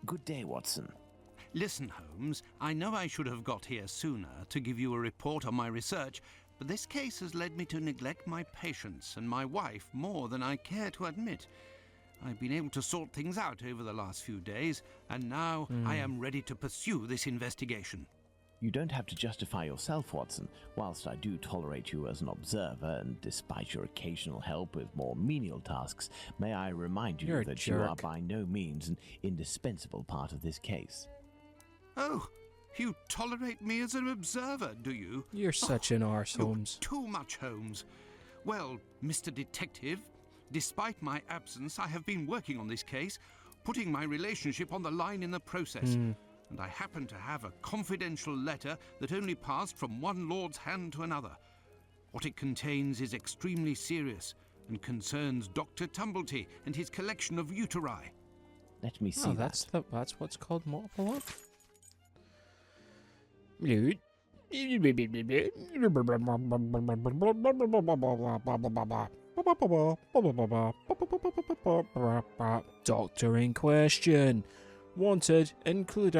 Good day, Watson. Listen, Holmes, I know I should have got here sooner to give you a report on my research, but this case has led me to neglect my patients and my wife more than I care to admit. I've been able to sort things out over the last few days, and now I am ready to pursue this investigation. You don't have to justify yourself, Watson. Whilst I do tolerate you as an observer, and despite your occasional help with more menial tasks, may I remind you that you are by no means an indispensable part of this case. Oh, you tolerate me as an observer, do you? You're such an arse, Holmes. Too much, Holmes. Well, Mr. Detective, despite my absence, I have been working on this case, putting my relationship on the line in the process. And I happen to have a confidential letter that only passed from one lord's hand to another. What it contains is extremely serious and concerns Dr. Tumblety and his collection of uteri. Let me see that's what's called multiple up. Doctor in question. Wanted, include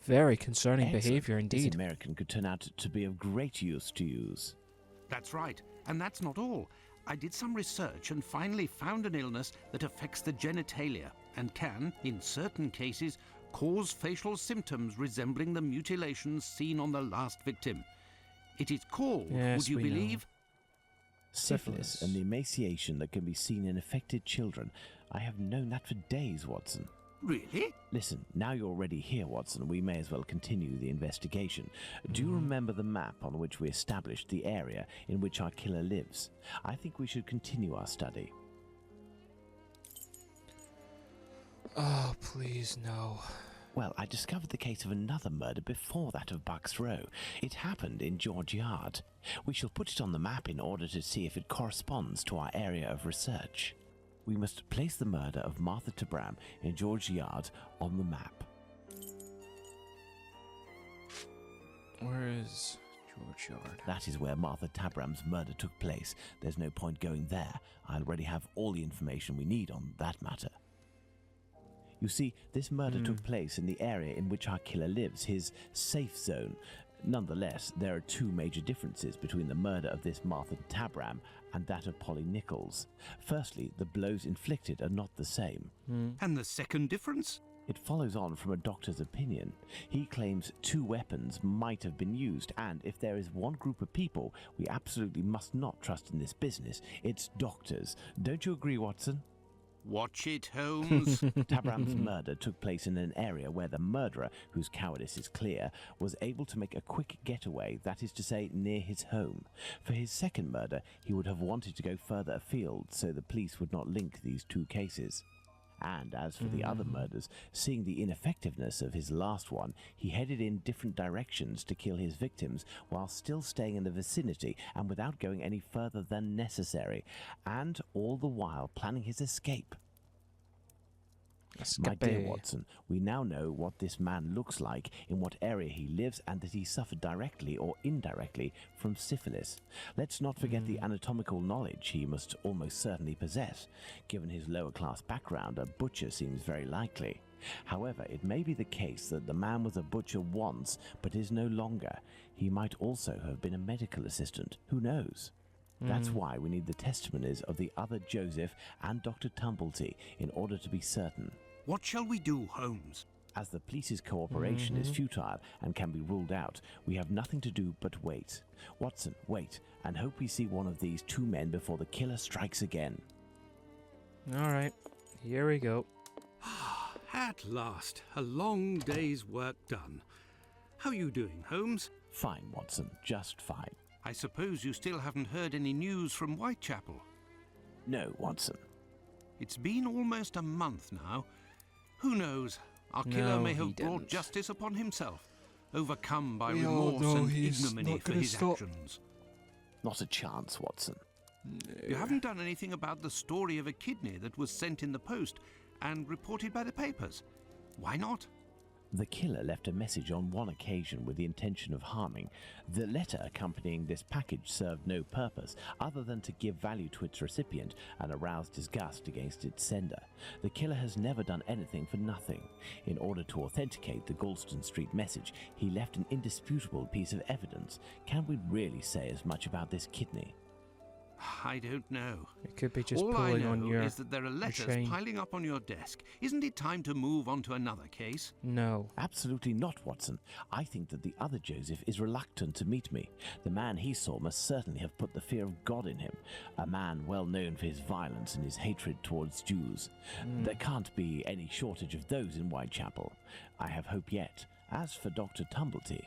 very concerning behavior indeed. This American could turn out to be of great use to use. That's right, and that's not all. I did some research and finally found an illness that affects the genitalia and can, in certain cases, cause facial symptoms resembling the mutilations seen on the last victim. It is called, would you believe? Syphilis and the emaciation that can be seen in affected children. I have known that for days, Watson. Really? Listen, now you're already here, Watson, we may as well continue the investigation. Do you remember the map on which we established the area in which our killer lives? I think we should continue our study. Oh, please, no. Well, I discovered the case of another murder before that of Bucks Row. It happened in George Yard. We shall put it on the map in order to see if it corresponds to our area of research. We must place the murder of Martha Tabram in George Yard on the map. Where is George Yard? That is where Martha Tabram's murder took place. There's no point going there. I already have all the information we need on that matter. You see, this murder took place in the area in which our killer lives, his safe zone. Nonetheless, there are two major differences between the murder of this Martha Tabram and that of Polly Nichols. Firstly, the blows inflicted are not the same. And the second difference? It follows on from a doctor's opinion. He claims two weapons might have been used, and if there is one group of people we absolutely must not trust in this business, it's doctors. Don't you agree, Watson? Watch it, Holmes. Tabram's murder took place in an area where the murderer, whose cowardice is clear, was able to make a quick getaway, that is to say, near his home. For his second murder, he would have wanted to go further afield, so the police would not link these two cases. And as for the other murders, seeing the ineffectiveness of his last one, he headed in different directions to kill his victims while still staying in the vicinity and without going any further than necessary, and all the while planning his escape. My dear Watson, we now know what this man looks like, in what area he lives, and that he suffered directly or indirectly from syphilis. Let's not forget the anatomical knowledge he must almost certainly possess. Given his lower-class background, a butcher seems very likely. However, it may be the case that the man was a butcher once, but is no longer. He might also have been a medical assistant. Who knows? That's why we need the testimonies of the other Joseph and Dr. Tumblety in order to be certain. What shall we do, Holmes? As the police's cooperation is futile and can be ruled out, we have nothing to do but wait. Watson, wait, and hope we see one of these two men before the killer strikes again. All right, here we go. At last, a long day's work done. How are you doing, Holmes? Fine, Watson, just fine. I suppose you still haven't heard any news from Whitechapel? No, Watson. It's been almost a month now. Who knows? Our killer may have brought justice upon himself, overcome by remorse and ignominy for his actions. Not a chance, Watson. You haven't done anything about the story of a kidney that was sent in the post and reported by the papers. Why not? The killer left a message on one occasion with the intention of harming. The letter accompanying this package served no purpose other than to give value to its recipient and arouse disgust against its sender. The killer has never done anything for nothing. In order to authenticate the Galston Street message, he left an indisputable piece of evidence. Can we really say as much about this kidney? I don't know. It could be just All I pulling know on your is that there are letters chain. piling up on your desk. Isn't it time to move on to another case? No. Absolutely not, Watson. I think that the other Joseph is reluctant to meet me. The man he saw must certainly have put the fear of God in him, a man well known for his violence and his hatred towards Jews. There can't be any shortage of those in Whitechapel. I have hope yet. As for Dr. Tumblety...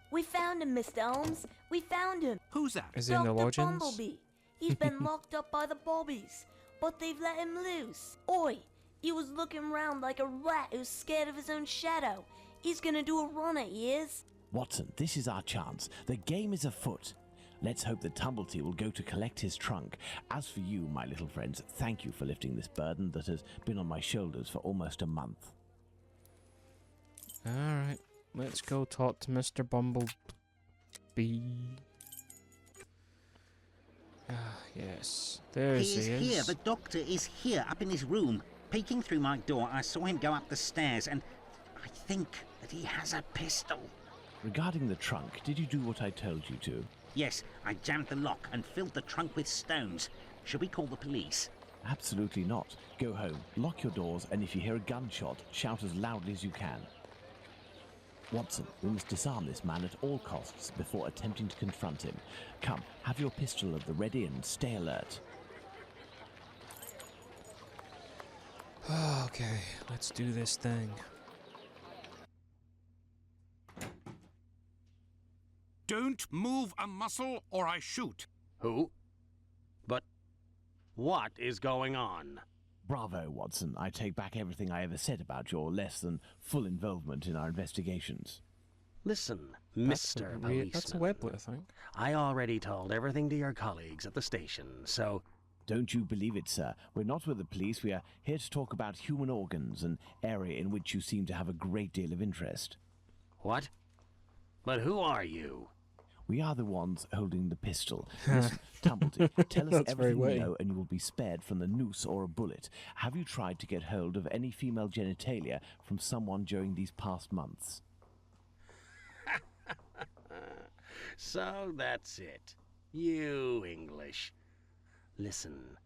We found him, Mr. Holmes. We found him. Who's that? Is he in the Dr. lodgings? Bumblebee. He's been locked up by the bobbies, but they've let him loose. Oi, he was looking round like a rat who's scared of his own shadow. He's gonna do a run at years. Watson, this is our chance. The game is afoot. Let's hope that Tumblety will go to collect his trunk. As for you, my little friends, thank you for lifting this burden that has been on my shoulders for almost a month. Alright, let's go talk to Mr. Bumblebee. Ah, yes. There's He is here. The doctor is here, up in his room. Peeking through my door, I saw him go up the stairs, and I think that he has a pistol. Regarding the trunk, did you do what I told you to? Yes, I jammed the lock and filled the trunk with stones. Should we call the police? Absolutely not. Go home, lock your doors, and if you hear a gunshot, shout as loudly as you can. Watson, we must disarm this man at all costs before attempting to confront him. Come, have your pistol at the ready and stay alert. Okay, let's do this thing. Don't move a muscle or I shoot. Who? But what is going on? Bravo, Watson. I take back everything I ever said about your less than full involvement in our investigations. Listen, That's Mr. a Policeman. that's a Webley, I think. I already told everything to your colleagues at the station, so Don't you believe it, sir? We're not with the police. We are here to talk about human organs, an area in which you seem to have a great deal of interest. what? But who are you? We are the ones holding the pistol. Listen, Tumblety, tell us That's very everything you witty. know and you will be spared from the noose or a bullet. Have you tried to get hold of any female genitalia from someone during these past months? So that's it. You English. Listen,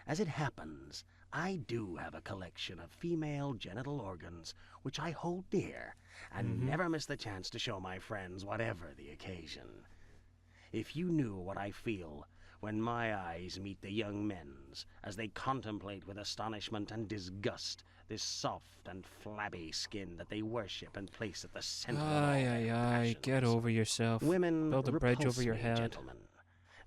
as it happens, I do have a collection of female genital organs which I hold dear and never miss the chance to show my friends whatever the occasion. If you knew what I feel when my eyes meet the young men's as they contemplate with astonishment and disgust this soft and flabby skin that they worship and place at the center of all Aye, their aye, aye. Get passions. over yourself. Women Build a bridge repulse over your me, head. gentlemen.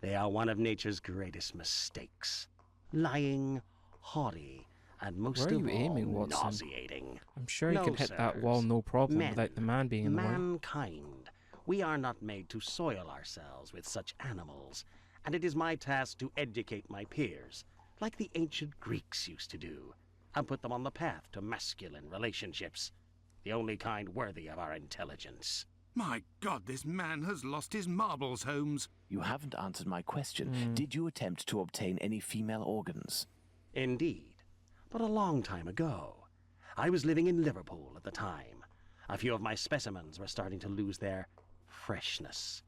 They are one of nature's greatest mistakes. Lying, haughty, and most Where are of you all, aiming, Watson? nauseating. I'm sure you No, can hit that sirs. wall no problem Men, without the man being in the way. mankind, we are not made to soil ourselves with such animals, and it is my task to educate my peers, like the ancient Greeks used to do, and put them on the path to masculine relationships, the only kind worthy of our intelligence. My God, this man has lost his marbles, Holmes. You haven't answered my question. Did you attempt to obtain any female organs? Indeed, but a long time ago. I was living in Liverpool at the time. A few of my specimens were starting to lose their freshness.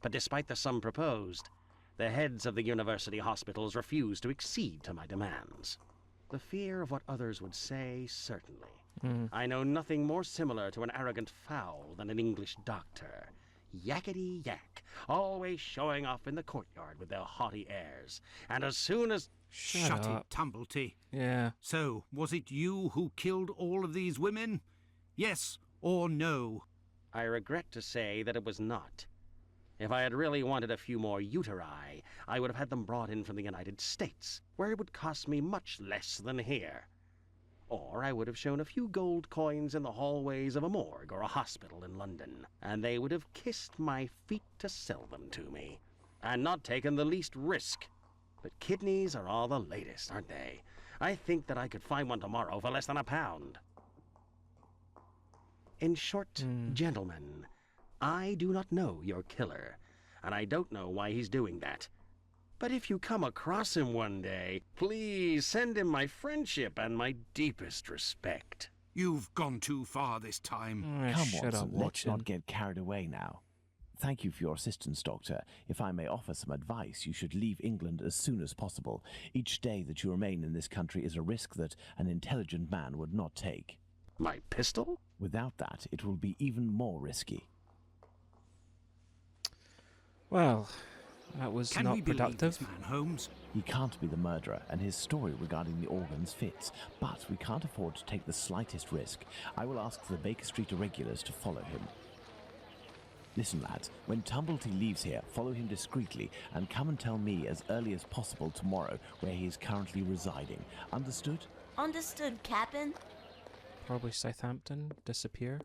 But despite the sum proposed, the heads of the university hospitals refused to accede to my demands. The fear of what others would say, certainly. I know nothing more similar to an arrogant fowl than an English doctor. Yakety yak, always showing off in the courtyard with their haughty airs. And as soon as... Shut it, up. Tumblety. Yeah. So, was it you who killed all of these women? Yes or no? I regret to say that it was not. If I had really wanted a few more uteri, I would have had them brought in from the United States, where it would cost me much less than here. Or I would have shown a few gold coins in the hallways of a morgue or a hospital in London, and they would have kissed my feet to sell them to me, and not taken the least risk. But kidneys are all the latest, aren't they? I think that I could find one tomorrow for less than £1. In short, gentlemen, I do not know your killer, and I don't know why he's doing that. But if you come across him one day, please send him my friendship and my deepest respect. You've gone too far this time. Come, Shut Watson, up, let's Watson. not get carried away now. Thank you for your assistance, Doctor. If I may offer some advice, you should leave England as soon as possible. Each day that you remain in this country is a risk that an intelligent man would not take. My pistol? Without that, it will be even more risky. Well, that was Can not we believe productive. this man, Holmes? He can't be the murderer, and his story regarding the organs fits. But we can't afford to take the slightest risk. I will ask the Baker Street irregulars to follow him. Listen, lads, when Tumblety leaves here, follow him discreetly and come and tell me as early as possible tomorrow where he is currently residing. Understood? Understood, Captain. Probably Southampton. Disappear.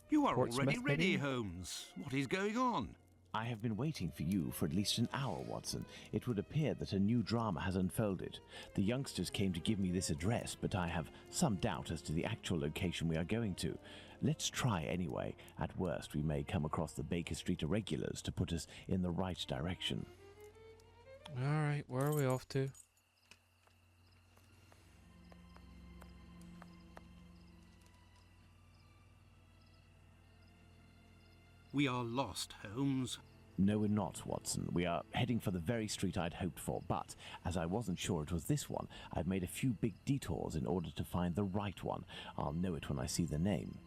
You are Portsmouth, already ready, maybe? Holmes. What is going on? I have been waiting for you for at least an hour, Watson. It would appear that a new drama has unfolded. The youngsters came to give me this address, but I have some doubt as to the actual location we are going to. Let's try anyway. At worst, we may come across the Baker Street irregulars to put us in the right direction. Alright, where are we off to? We are lost, Holmes. No, we're not, Watson. We are heading for the very street I'd hoped for, but as I wasn't sure it was this one, I've made a few big detours in order to find the right one. I'll know it when I see the name.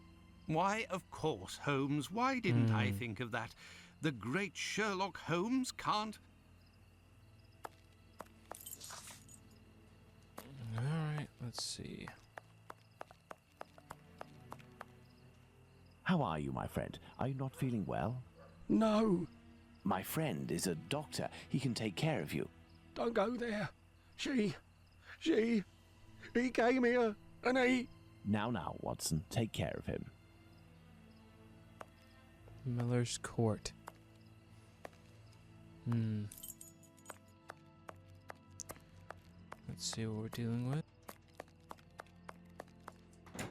Why, of course, Holmes. Why didn't I think of that? The great Sherlock Holmes can't... Alright, let's see. How are you, my friend? Are you not feeling well? No, My friend is a doctor. He can take care of you. don't go there. He came here, and he... Now, Watson, take care of him. Miller's Court. Let's see what we're dealing with.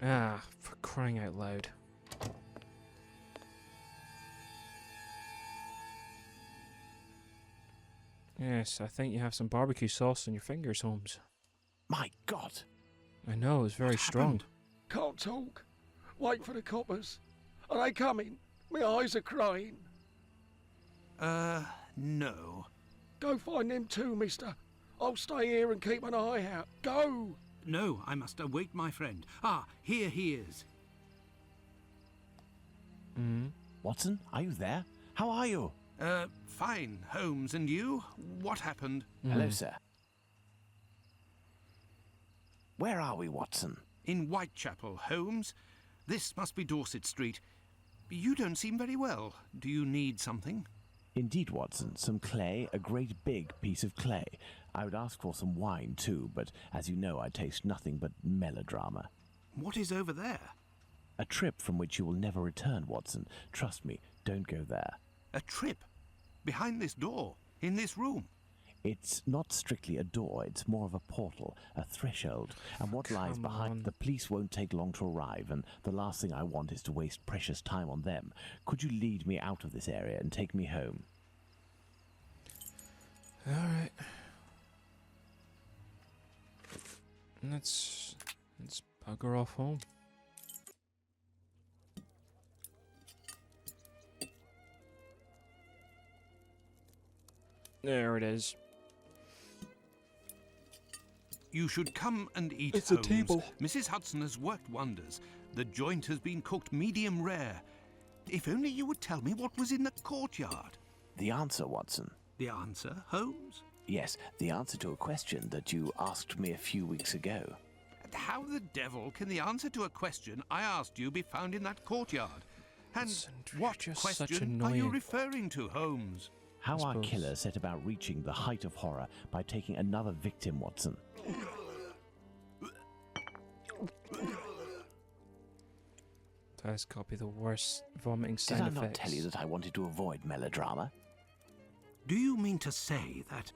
Ah, for crying out loud. Yes, I think you have some barbecue sauce on your fingers, Holmes. My God! I know, it's very What strong. happened? Can't talk. Wait for the coppers. Are they coming? My eyes are crying. No. Go find them too, mister. I'll stay here and keep an eye out. Go! No, I must await my friend. Ah, here he is. Watson, are you there? How are you? Fine, Holmes, and you? What happened? Hello, sir. Where are we, Watson? In Whitechapel, Holmes. This must be Dorset Street. You don't seem very well. Do you need something? Indeed, Watson. Some clay, a great big piece of clay. I would ask for some wine, too, but as you know, I taste nothing but melodrama. What is over there? A trip from which you will never return, Watson. Trust me, don't go there. A trip? Behind this door? In this room? It's not strictly a door, it's more of a portal, a threshold. And what lies Come behind, on. the police won't take long to arrive, and the last thing I want is to waste precious time on them. Could you lead me out of this area and take me home? Alright. Let's bugger off home. There it is. You should come and eat, It's a Holmes. table. Mrs. Hudson has worked wonders. The joint has been cooked medium rare. If only you would tell me what was in the courtyard. The answer, Watson. The answer, Holmes? Yes, the answer to a question that you asked me a few weeks ago. And how the devil can the answer to a question I asked you be found in that courtyard? And Listen, you're what just such question are you annoying. referring to, Holmes? How our suppose. killer set about reaching the height of horror by taking another victim, Watson. That's got to be the worst vomiting Did sound I effects. not tell you that I wanted to avoid melodrama? Do you mean to say that...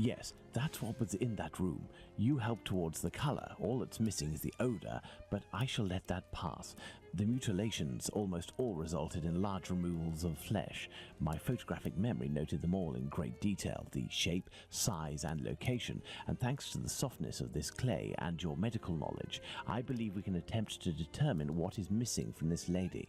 Yes, that's what was in that room. You helped towards the colour. All that's missing is the odour, but I shall let that pass. The mutilations almost all resulted in large removals of flesh. My photographic memory noted them all in great detail, the shape, size and location, and thanks to the softness of this clay and your medical knowledge, I believe we can attempt to determine what is missing from this lady.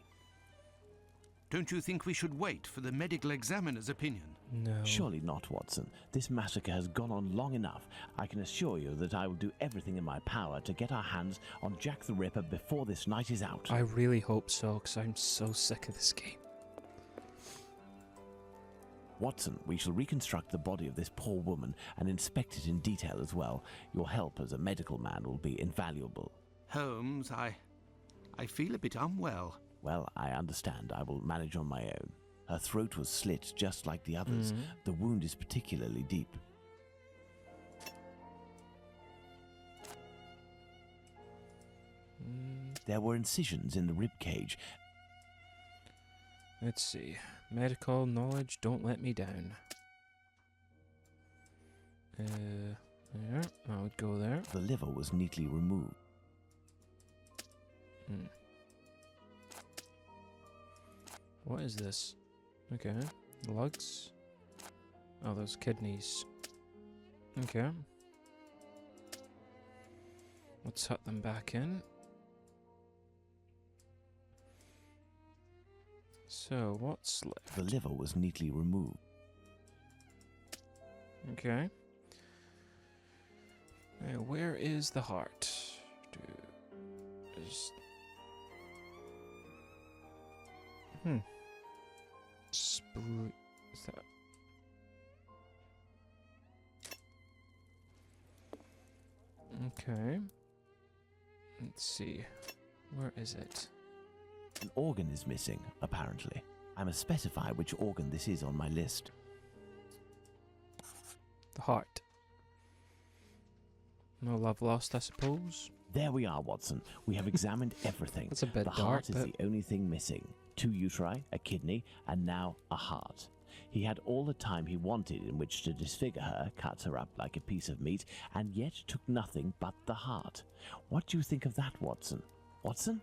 Don't you think we should wait for the medical examiner's opinion? No. Surely not, Watson. This massacre has gone on long enough. I can assure you that I will do everything in my power to get our hands on Jack the Ripper before this night is out. I really hope so, because I'm so sick of this game. Watson, we shall reconstruct the body of this poor woman and inspect it in detail as well. Your help as a medical man will be invaluable. Holmes, I feel a bit unwell. Well, I understand. I will manage on my own. Her throat was slit just like the others. The wound is particularly deep. There were incisions in the rib cage. Let's see. Medical knowledge, don't let me down. There. I would go there. The liver was neatly removed. What is this? Okay. Lugs. Oh, those kidneys. Okay. Let's hut them back in. So, what's left? The liver was neatly removed. Okay. Where is the heart? Is that? Okay. Let's see. Where is it? An organ is missing, apparently. I must specify which organ this is on my list. The heart. No love lost, I suppose. There we are, Watson. We have examined everything. That's a bit the dark, heart is but the only thing missing. 2 uteri, a kidney, and now a heart. He had all the time he wanted in which to disfigure her, cut her up like a piece of meat, and yet took nothing but the heart. What do you think of that, Watson? Watson?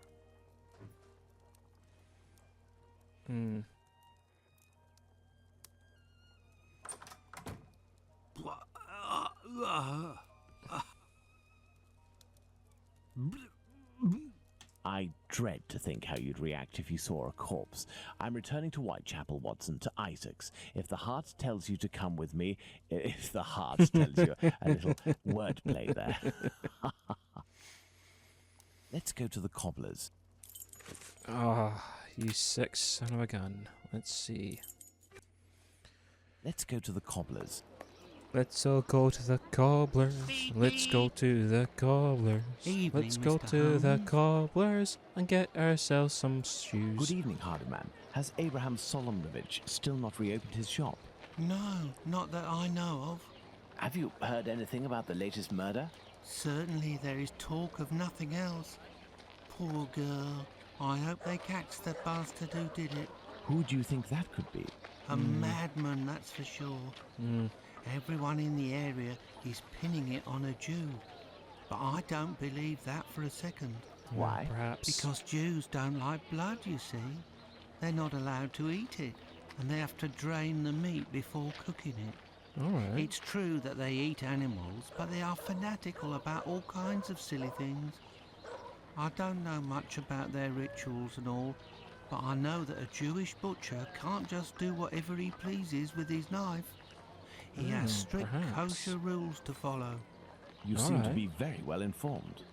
I dread to think how you'd react if you saw a corpse. I'm returning to Whitechapel, Watson, to Isaac's. If the heart tells you to come with me, if the heart tells you, a little wordplay there. Let's go to the cobbler's. Ah, you sick son of a gun. Let's see. Let's go to the cobbler's. Let's all go to the cobbler's. Let's go to the cobbler's. Evening, Let's go Mr. to the Holmes. cobbler's and get ourselves some shoes. Good evening, Hardyman. Has Abraham Solomonovich still not reopened his shop? No, not that I know of. Have you heard anything about the latest murder? Certainly there is talk of nothing else. Poor girl. I hope they catch the bastard who did it. Who do you think that could be? A madman, that's for sure. Everyone in the area is pinning it on a Jew. But I don't believe that for a second. Why? Perhaps. Because Jews don't like blood, you see. They're not allowed to eat it, and they have to drain the meat before cooking it. Alright. It's true that they eat animals, but they are fanatical about all kinds of silly things. I don't know much about their rituals and all, but I know that a Jewish butcher can't just do whatever he pleases with his knife. He has strict perhaps. kosher rules to follow. You seem to Alright. be very well informed.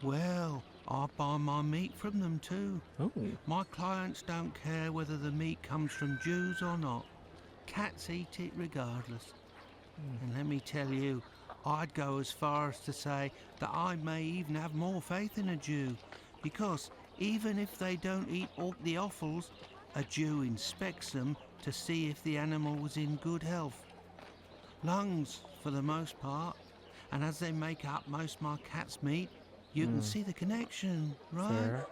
Well, I buy my meat from them too. Oh. My clients don't care whether the meat comes from Jews or not. Cats eat it regardless. And let me tell you, I'd go as far as to say that I may even have more faith in a Jew, because even if they don't eat all the offals, a Jew inspects them to see if the animal was in good health. Lungs, for the most part, and as they make up most of my cat's meat, you can see the connection, right? Fair.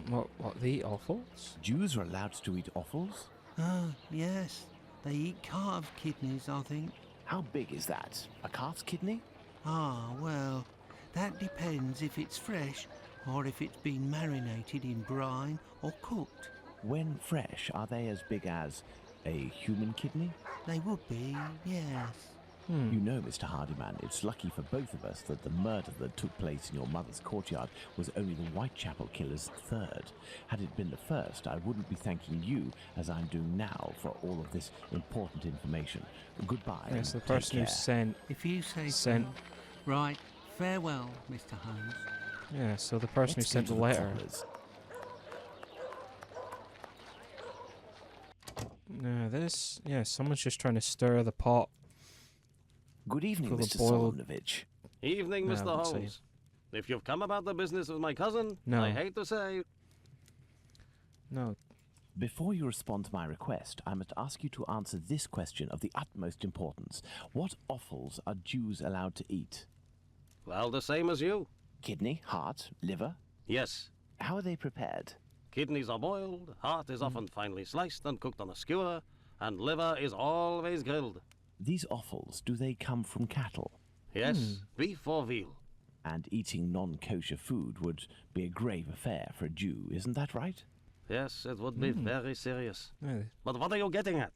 What, they eat offals? Jews are allowed to eat offals? Yes, They eat calves' kidneys, I think. How big is that? A calf's kidney? Ah, well, that depends if it's fresh or if it's been marinated in brine or cooked. When fresh, are they as big as a human kidney? They would be, yes. You know, Mr. Hardyman, it's lucky for both of us that the murder that took place in your mother's courtyard was only the Whitechapel killer's third. Had it been the first, I wouldn't be thanking you, as I'm doing now, for all of this important information. Goodbye. Yes, the and take person who care. sent. If you say Sent. so. Right, farewell, Mr. Holmes. Yeah, so the person Let's who go sent to the letter. cobblers. No, this. Yeah, someone's just trying to stir the pot. Good evening, Full of Mr. boiled- Solomonovich. Evening, No, I Mr. wouldn't say Holmes. If you've come about the business of my cousin, No. I hate to say, No. Before you respond to my request, I must ask you to answer this question of the utmost importance. What offals are Jews allowed to eat? well, the same as you. Kidney, heart, liver? Yes, How are they prepared? kidneys are boiled, heart is often finely sliced and cooked on a skewer, and liver is always grilled. These offals, do they come from cattle? Yes, beef or veal. And eating non-kosher food would be a grave affair for a Jew, isn't that right? Yes, it would be very serious. No. But what are you getting at?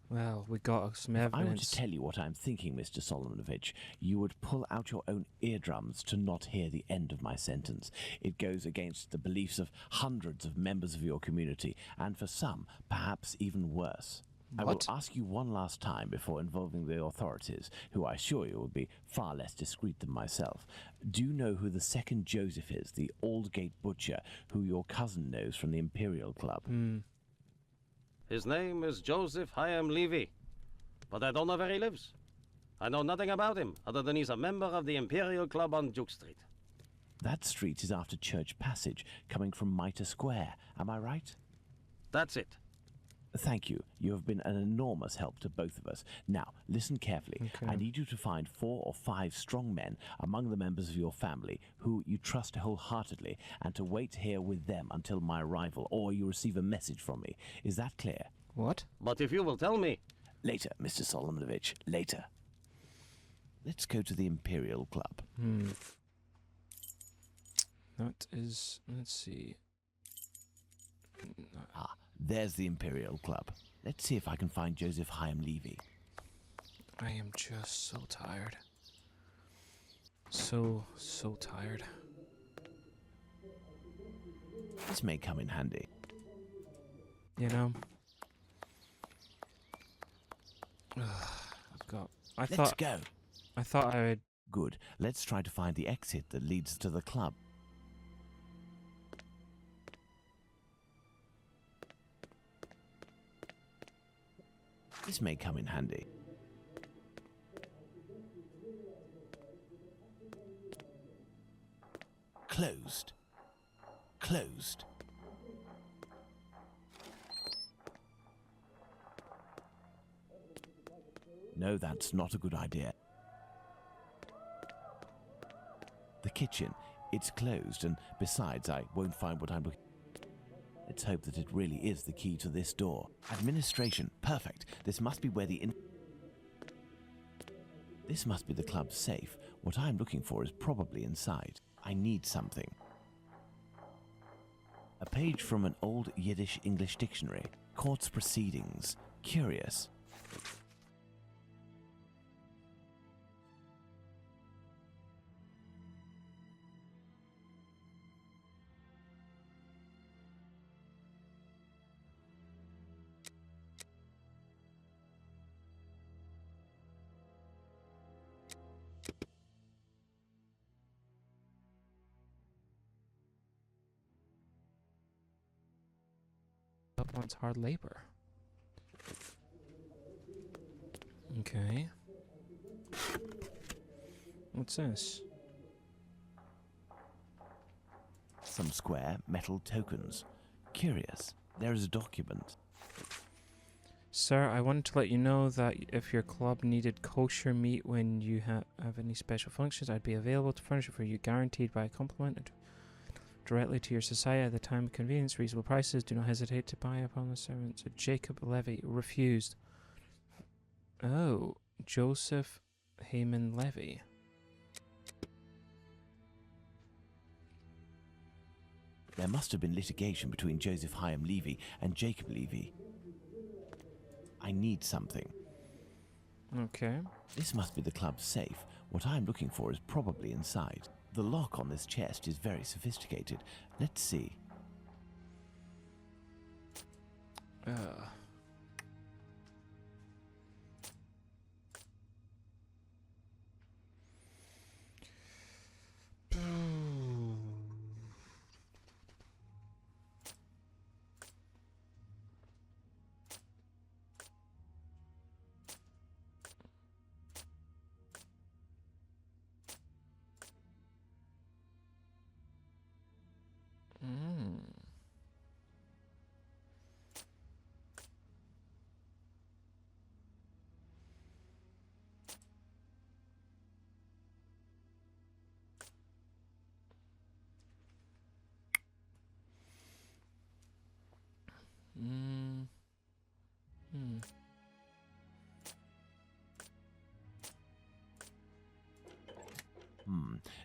Well, we got some If I were to evidence. tell you what I'm thinking, Mr. Solomonovich, you would pull out your own eardrums to not hear the end of my sentence. It goes against the beliefs of hundreds of members of your community, and for some, perhaps even worse. I will What? ask you one last time before involving the authorities, who I assure you will be far less discreet than myself. Do you know who the second Joseph is, the Aldgate butcher, who your cousin knows from the Imperial Club? His name is Joseph Hyam Levy, but I don't know where he lives. I know nothing about him, other than he's a member of the Imperial Club on Duke Street. That street is after Church Passage, coming from Mitre Square. Am I right? That's it. Thank you. You have been an enormous help to both of us. Now, listen carefully. Okay. I need you to find 4 or 5 strong men among the members of your family who you trust wholeheartedly, and to wait here with them until my arrival, or you receive a message from me. Is that clear? What? But if you will tell me, Later, Mr. Solomonovich. Later. Let's go to the Imperial Club. That is. Let's see. Ah, there's the Imperial Club. Let's see if I can find Joseph Hyam Levy. I am just so tired. So tired. This may come in handy. You know? I've got. Let's go. I thought I would. Good. Let's try to find the exit that leads to the club. This may come in handy. Closed. Closed. No, that's not a good idea. The kitchen, it's closed, and besides, I won't find what I'm looking. Let's hope that it really is the key to this door. Administration, perfect. This must be where This must be the club's safe. What I'm looking for is probably inside. I need something. A page from an old Yiddish English dictionary. Court's proceedings. Curious. That wants hard labor. Okay. What's this? Some square metal tokens. Curious. There is a document. Sir, I wanted to let you know that if your club needed kosher meat when you have any special functions, I'd be available to furnish it for you, guaranteed by a compliment. directly to your society at the time of convenience, reasonable prices. Do not hesitate to buy upon the servants. Jacob Levy refused. Oh, Joseph Heyman Levy. There must have been litigation between Joseph Hyam Levy and Jacob Levy. I need something. Okay. This must be the club's safe. What I'm looking for is probably inside. The lock on this chest is very sophisticated. Let's see.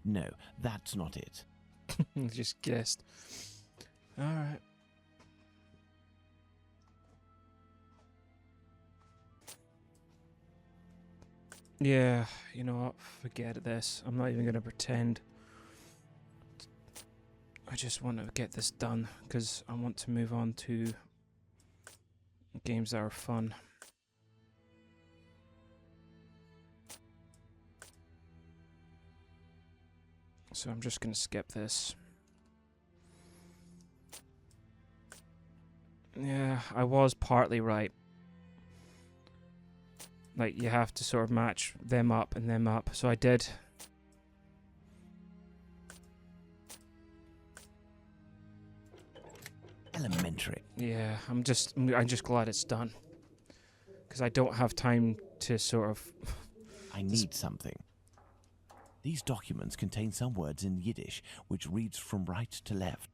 No, that's not it. Just guessed. Alright. Yeah, you know what? Forget this. I'm not even going to pretend. I just want to get this done because I want to move on to games that are fun. So I'm just going to skip this. Yeah, I was partly right. Like, you have to sort of match them up and them up. So I did. Elementary. Yeah, I'm just glad it's done. Because I don't have time to sort of... I need something. These documents contain some words in Yiddish, which reads from right to left.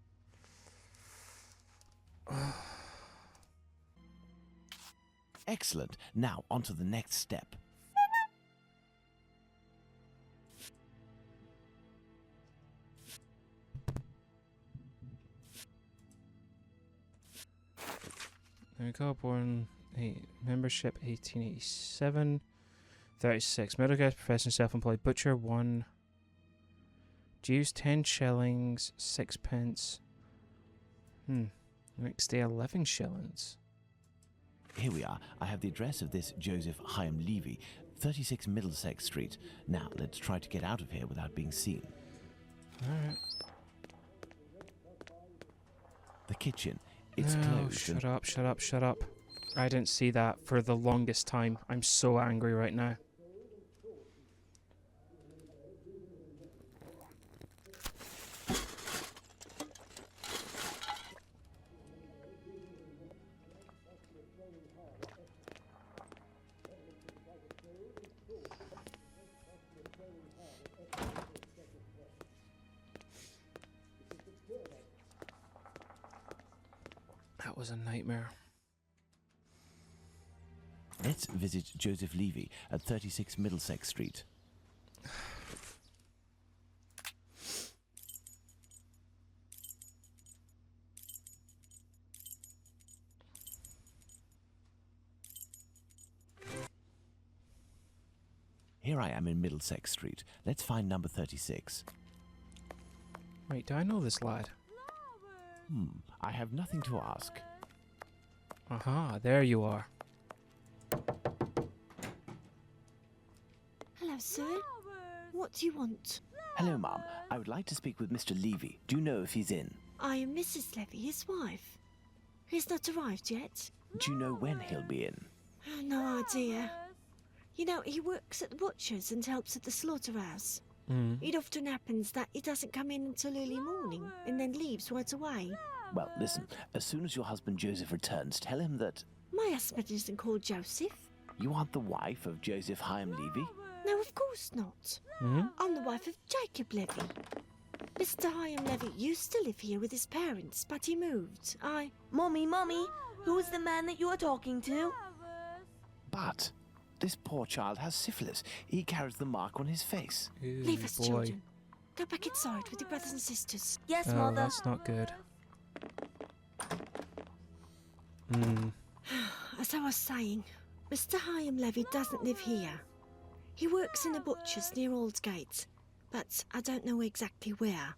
Excellent. Now, on to the next step. There we go. Born membership 1887. 36. Middle class profession, self-employed butcher 1. Dues 10 shillings, 6 pence. Next day 11 shillings. Here we are. I have the address of this Joseph Hyam Levy, 36 Middlesex Street. Now, let's try to get out of here without being seen. Alright. The kitchen. It's No, closed. shut up, shut up, shut up. I didn't see that for the longest time. I'm so angry right now. That was a nightmare. Let's visit Joseph Levy at 36 Middlesex Street. Here I am in Middlesex Street. Let's find number 36. Wait, do I know this lad? I have nothing to ask. Aha, there you are. Hello, sir. What do you want? Hello, Ma'am. I would like to speak with Mr. Levy. Do you know if he's in? I am Mrs. Levy, his wife. He's not arrived yet. Do you know when he'll be in? No idea. You know, he works at the butcher's and helps at the slaughterhouse. It often happens that he doesn't come in until early morning and then leaves right away. Well, listen. As soon as your husband Joseph returns, tell him that... My husband isn't called Joseph. You aren't the wife of Joseph Hyam Levy? No, of course not. I'm the wife of Jacob Levy. Mr. Hyam Levitt used to live here with his parents, but he moved. Mummy, who is the man that you are talking to? But this poor child has syphilis. He carries the mark on his face. Ooh, Leave us, boy. children. Go back inside with your brothers and sisters. Yes, Oh, Mother. that's not good. As I was saying, Mr. Hyam Levitt doesn't live here. He works in a butcher's near Aldgate, but I don't know exactly where.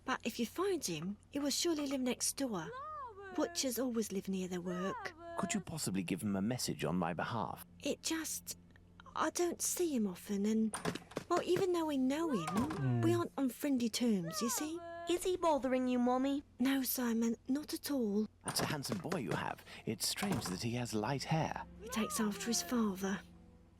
But if you find him, he will surely live next door. Butchers always live near their work. Could you possibly give him a message on my behalf? I don't see him often, and, well, even though we know him, we aren't on friendly terms, you see? Is he bothering you, Mummy? No, Simon, not at all. That's a handsome boy you have. It's strange that he has light hair. He takes after his father.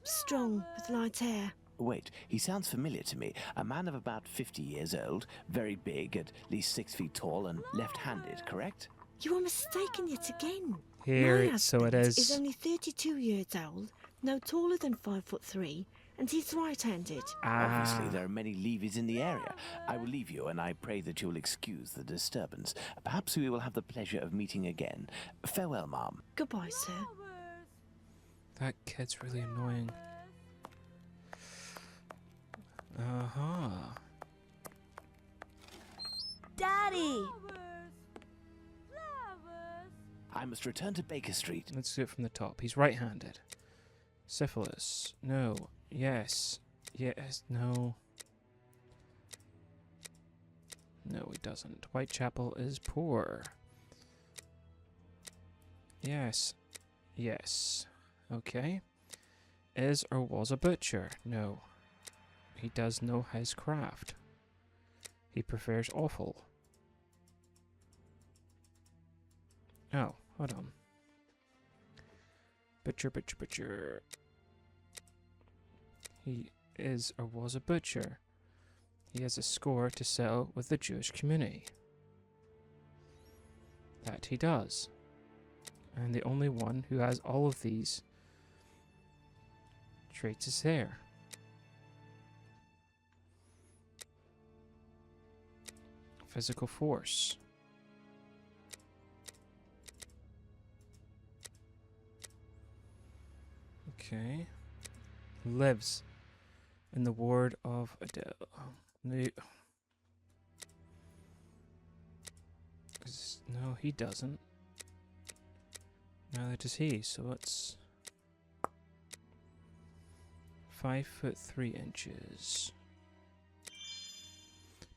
Strong, with light hair. Wait, he sounds familiar to me. A man of about 50 years old, very big, at least 6 feet tall, and left-handed, correct? You are mistaken yet again. Here, My so it husband is. only 32 years old, no taller than 5'3", and he's right-handed. Obviously, there are many levies in the area. I will leave you, and I pray that you will excuse the disturbance. Perhaps we will have the pleasure of meeting again. Farewell, Ma'am. Goodbye, sir. That kid's really annoying. Uh-huh. Daddy! I must return to Baker Street. Let's do it from the top. He's right-handed. Syphilis. No. Yes. Yes. No. No, he doesn't. Whitechapel is poor. Yes. Yes. Okay. Is or was a butcher. No. He does know his craft. He prefers offal. Oh, hold on. Butcher. He is or was a butcher. He has a score to settle with the Jewish community. That he does. And the only one who has all of these traits is there. Physical force. Okay. Lives in the ward of Adele. No, he doesn't. Neither does he, so it's 5'3".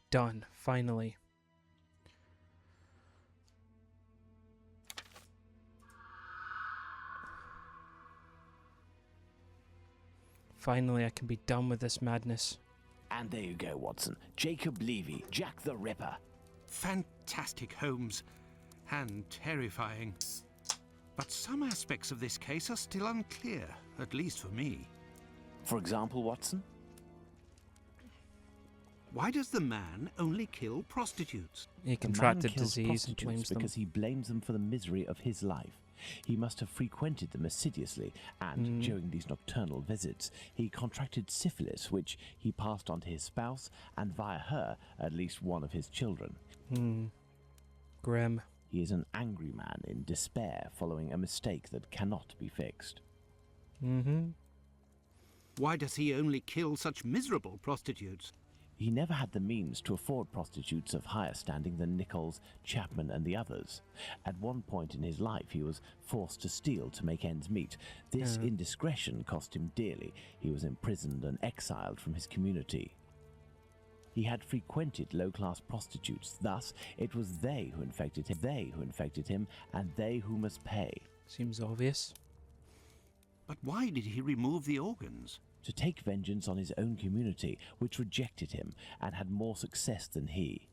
Done, finally. Finally, I can be done with this madness. And there you go, Watson. Jacob Levy, Jack the Ripper. Fantastic, Holmes. And terrifying. But some aspects of this case are still unclear, at least for me. For example, Watson? Why does the man only kill prostitutes? He The man contracted kills disease and prostitutes blames them. because he blames them for the misery of his life. He must have frequented them assiduously, and during these nocturnal visits, he contracted syphilis, which he passed on to his spouse, and via her, at least one of his children. Grim. He is an angry man in despair following a mistake that cannot be fixed. Why does he only kill such miserable prostitutes? He never had the means to afford prostitutes of higher standing than Nichols, Chapman, and the others. At one point in his life, he was forced to steal to make ends meet. This indiscretion cost him dearly. He was imprisoned and exiled from his community. He had frequented low-class prostitutes. Thus, it was they who infected him, and they who must pay. Seems obvious. But why did he remove the organs? To take vengeance on his own community, which rejected him and had more success than he.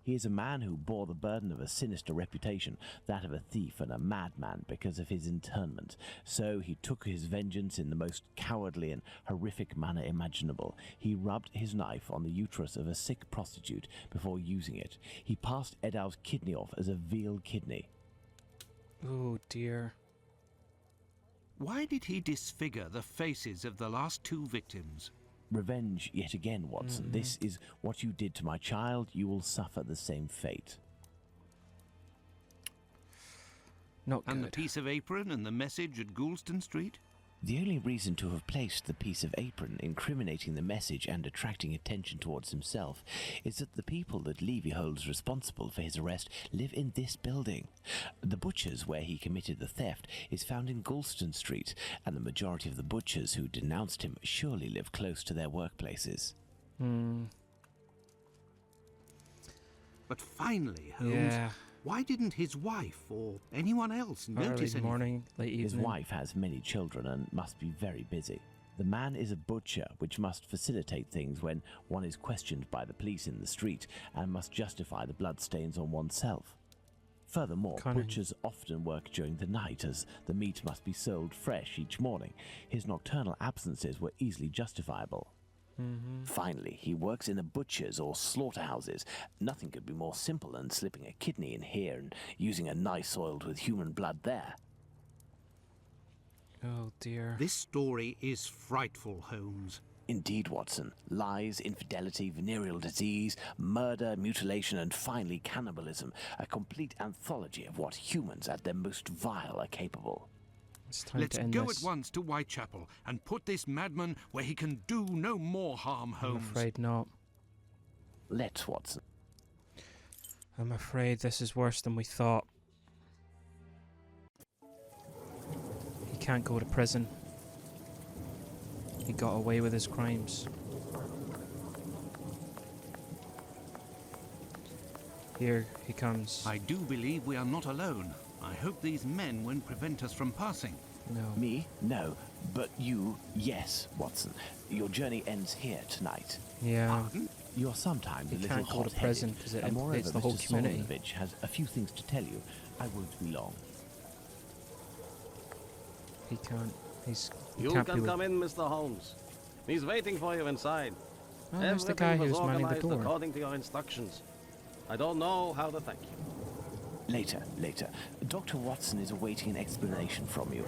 He is a man who bore the burden of a sinister reputation, that of a thief and a madman, because of his internment. So he took his vengeance in the most cowardly and horrific manner imaginable. He rubbed his knife on the uterus of a sick prostitute before using it. He passed Edow's kidney off as a veal kidney. Oh dear. Why did he disfigure the faces of the last two victims? Revenge yet again, Watson. This is what you did to my child. You will suffer the same fate. Not good. And the piece of apron and the message at Goulston Street? The only reason to have placed the piece of apron incriminating the message and attracting attention towards himself is that the people that Levy holds responsible for his arrest live in this building. The butcher's where he committed the theft is found in Goulston Street, and the majority of the butchers who denounced him surely live close to their workplaces. But finally, Holmes, Yeah. why didn't his wife or anyone else notice Early anything? morning, late evening. His wife has many children and must be very busy. The man is a butcher, which must facilitate things when one is questioned by the police in the street and must justify the bloodstains on oneself. Furthermore, Cunning. butchers often work during the night as the meat must be sold fresh each morning. His nocturnal absences were easily justifiable. Finally, he works in the butchers or slaughterhouses. Nothing could be more simple than slipping a kidney in here and using a knife soiled with human blood there. Oh dear. This story is frightful, Holmes. Indeed, Watson. Lies, infidelity, venereal disease, murder, mutilation, and finally cannibalism. A complete anthology of what humans at their most vile are capable. It's time Let's to end go this. at once to Whitechapel and put this madman where he can do no more harm, I'm Holmes. afraid not. Let's, Watson. I'm afraid this is worse than we thought. He can't go to prison. He got away with his crimes. Here he comes. I do believe we are not alone. I hope these men won't prevent us from passing. No. Me? No. But you, yes, Watson. Your journey ends here tonight. Yeah. Pardon? You're sometimes He a little can't go to hot-headed, prison 'cause it and moreover, implicates the whole Mr. community. Solonovich has a few things to tell you. I won't be long. He can't. He You can't can be with... come in, Mr. Holmes. He's waiting for you inside. Oh, there's the Everything guy was who's manning the organized door. according to your instructions. I don't know how to thank you. Later. Dr. Watson is awaiting an explanation from you.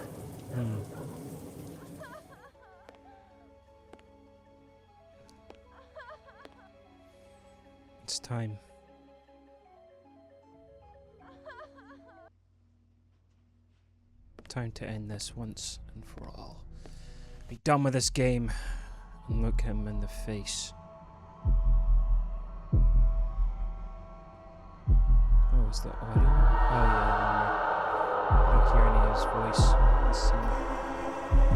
It's time. Time to end this once and for all. Be done with this game and look him in the face. Oh, is that audio? Oh yeah, I don't hear any of his voice. Let's see.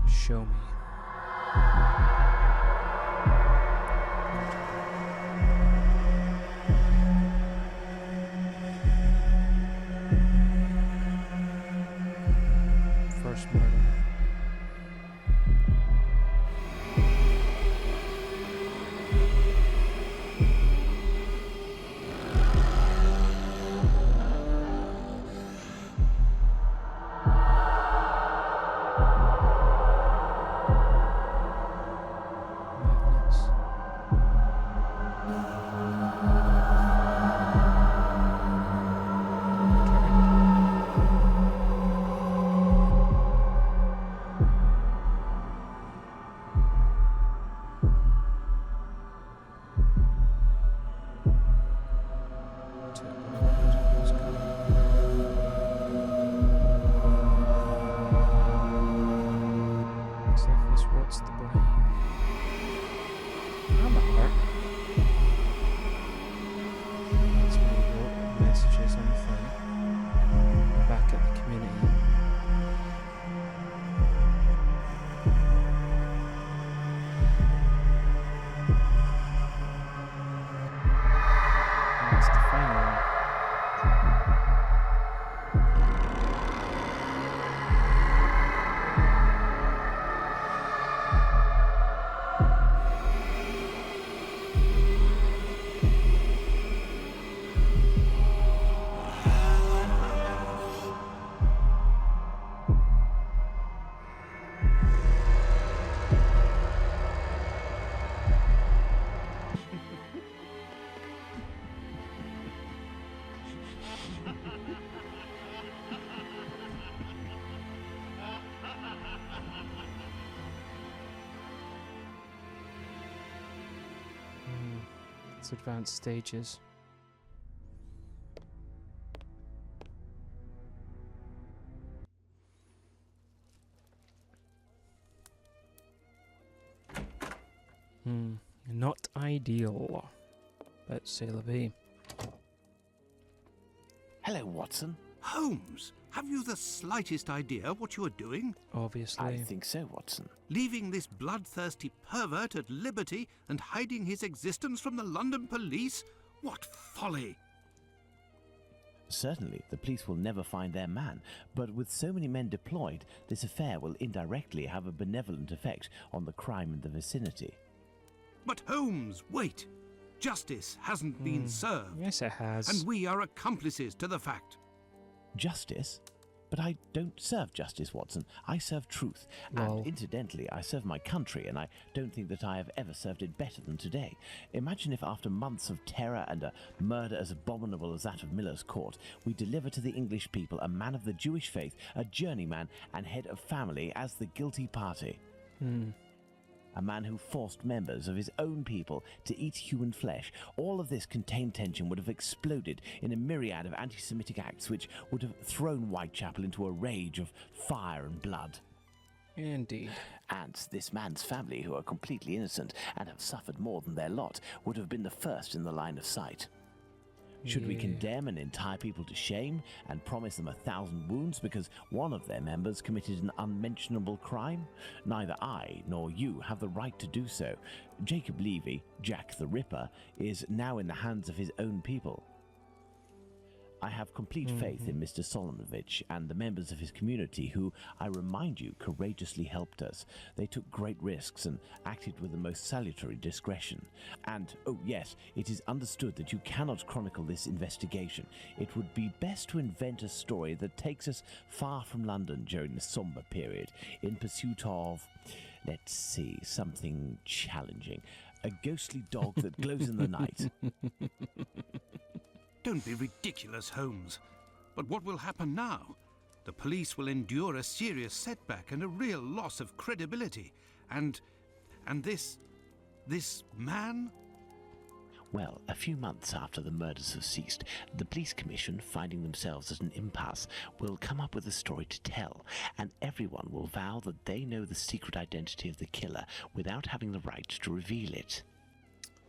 Show me. First murder. Madness. Syphilis rots the brain. I'm a heart. That's when he wrote messages on the phone. Back at the community. And that's the final one. It's advanced stages. Not ideal. But c'est la vie. Hello, Watson. Holmes, have you the slightest idea what you are doing? Obviously. I think so, Watson. Leaving this bloodthirsty pervert at liberty and hiding his existence from the London police? What folly! Certainly, the police will never find their man, but with so many men deployed, this affair will indirectly have a benevolent effect on the crime in the vicinity. But Holmes, wait! Justice hasn't been served. Yes, it has. And we are accomplices to the fact. Justice? But I don't serve justice, Watson. I serve truth. Lol. And incidentally, I serve my country, and I don't think that I have ever served it better than today. Imagine if after months of terror and a murder as abominable as that of Miller's Court, we deliver to the English people a man of the Jewish faith, a journeyman and head of family as the guilty party. A man who forced members of his own people to eat human flesh. All of this contained tension would have exploded in a myriad of anti-Semitic acts which would have thrown Whitechapel into a rage of fire and blood. Indeed. And this man's family, who are completely innocent and have suffered more than their lot, would have been the first in the line of sight. Should we Yeah. condemn an entire people to shame and promise them 1,000 wounds because one of their members committed an unmentionable crime? Neither I nor you have the right to do so. Jacob Levy, Jack the Ripper, is now in the hands of his own people. I have complete faith in Mr. Solomovich and the members of his community who, I remind you, courageously helped us. They took great risks and acted with the most salutary discretion. And, oh yes, it is understood that you cannot chronicle this investigation. It would be best to invent a story that takes us far from London during the somber period, in pursuit of, let's see, something challenging. A ghostly dog that glows in the night. Don't be ridiculous, Holmes. But what will happen now? The police will endure a serious setback and a real loss of credibility. And this man? Well, a few months after the murders have ceased, the police commission, finding themselves at an impasse, will come up with a story to tell, and everyone will vow that they know the secret identity of the killer without having the right to reveal it.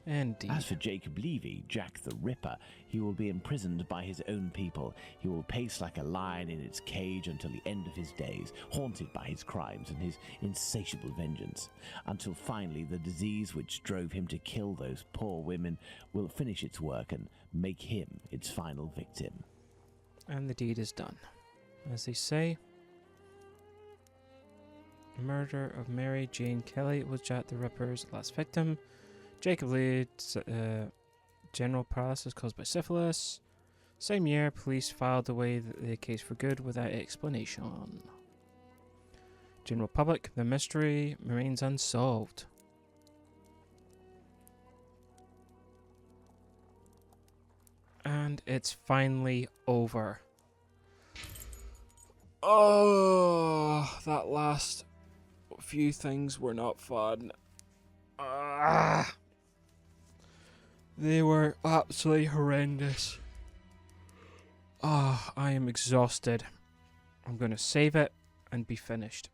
Indeed. As for Jacob Levy, Jack the Ripper, he will be imprisoned by his own people. He will pace like a lion in its cage until the end of his days, haunted by his crimes and his insatiable vengeance, until finally the disease which drove him to kill those poor women will finish its work and make him its final victim. And the deed is done. As they say, murder of Mary Jane Kelly was Jack the Ripper's last victim. Jacob Leeds, general paralysis caused by syphilis. Same year, police filed away the case for good without explanation. General public, the mystery remains unsolved. And it's finally over. Oh, that last few things were not fun. They were absolutely horrendous. I am exhausted. I'm going to save it and be finished.